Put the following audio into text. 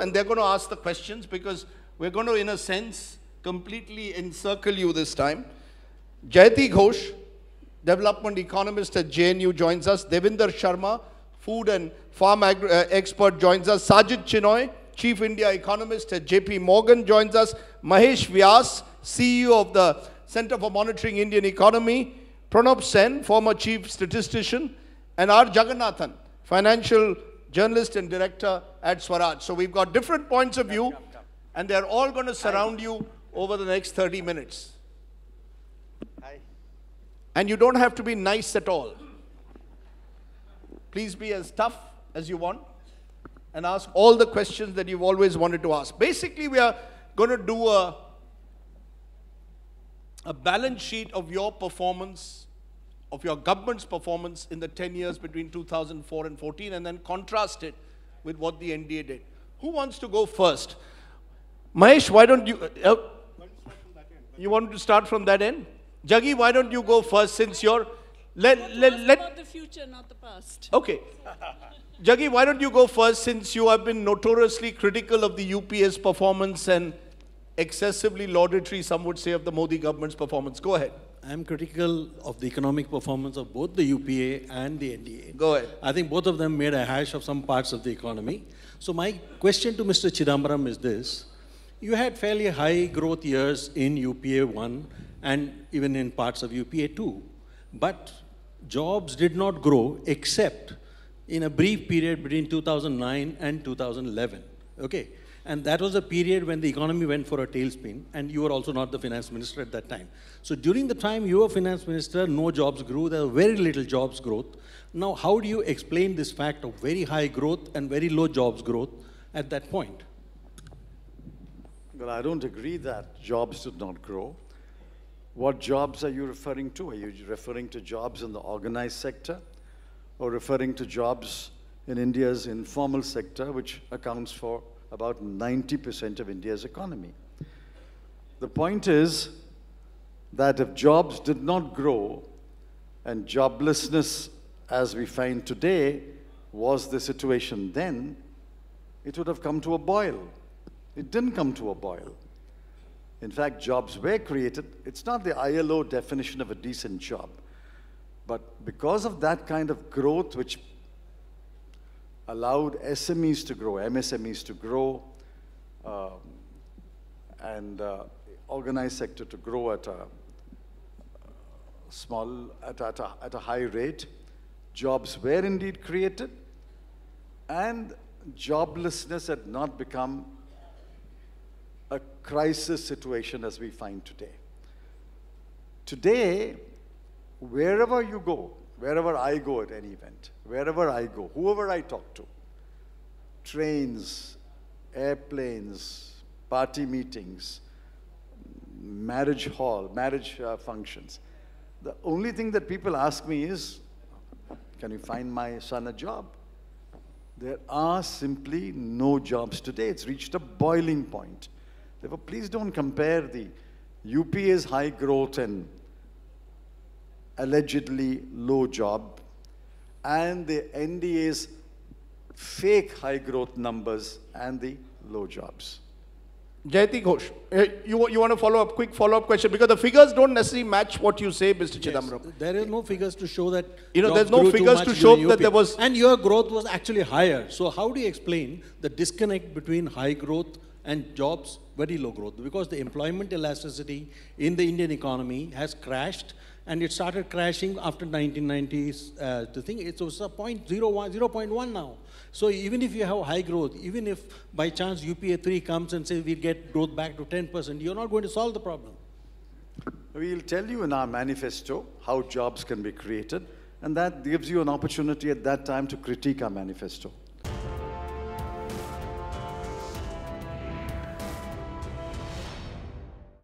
and they're going to ask the questions because we're going to, in a sense, completely encircle you this time. Jayati Ghosh, development economist at JNU, joins us. Devinder Sharma, food and farm expert, joins us. Sajid Chinoy, chief India economist at JP Morgan, joins us. Mahesh Vyas, CEO of the Center for Monitoring Indian Economy. Pranab Sen, former chief statistician. And R. Jagannathan, financial journalist and director at Swaraj. So we've got different points of view, and they're all going to surround you over the next 30 minutes. Hi. And you don't have to be nice at all. Please be as tough as you want and ask all the questions that you've always wanted to ask. Basically, we are going to do a balance sheet of your performance, of your government's performance in the 10 years between 2004 and 14, and then contrast it with what the NDA did. Who wants to go first? Mahesh, why don't you... you want to start from that end? Jaggi, why don't you go first since you're... about the future, not the past. Okay. Jaggi, why don't you go first since you have been notoriously critical of the UPA's performance and excessively laudatory, some would say, of the Modi government's performance. Go ahead. I'm critical of the economic performance of both the UPA and the NDA. Go ahead. I think both of them made a hash of some parts of the economy. So my question to Mr. Chidambaram is this. You had fairly high growth years in UPA 1 and even in parts of UPA 2. But jobs did not grow except in a brief period between 2009 and 2011. Okay? And that was a period when the economy went for a tailspin, and you were also not the finance minister at that time. So during the time you were finance minister, no jobs grew, there was very little jobs growth. Now, how do you explain this fact of very high growth and very low jobs growth at that point? Well, I don't agree that jobs did not grow. What jobs are you referring to? Are you referring to jobs in the organized sector, or referring to jobs in India's informal sector, which accounts for about 90% of India's economy? The point is that if jobs did not grow and joblessness, as we find today, was the situation then, it would have come to a boil. It didn't come to a boil. In fact, jobs were created. It's not the ILO definition of a decent job. But because of that kind of growth, which allowed SMEs to grow, MSMEs to grow, and organized sector to grow at a high rate, jobs were indeed created, and joblessness had not become a crisis situation as we find today. Today, wherever you go, wherever I go at any event, wherever I go, whoever I talk to, trains, airplanes, party meetings, marriage functions, the only thing that people ask me is, can you find my son a job? There are simply no jobs today. It's reached a boiling point. Therefore, please don't compare the UPA's high growth and allegedly low job and the NDA's fake high growth numbers and the low jobs. Jayati Ghosh, you want to follow up, quick follow-up question, because the figures don't necessarily match what you say, Mr. Chidambaram. Yes, there is no figures to show that. There's no figures to show that there was. And your growth was actually higher. So how do you explain the disconnect between high growth and jobs, very low growth? Because the employment elasticity in the Indian economy has crashed, and it started crashing after 1990s. The thing, it was a 0.1 now. So even if you have high growth, even if by chance UPA 3 comes and says we get growth back to 10%, you're not going to solve the problem. We'll tell you in our manifesto how jobs can be created, and that gives you an opportunity at that time to critique our manifesto.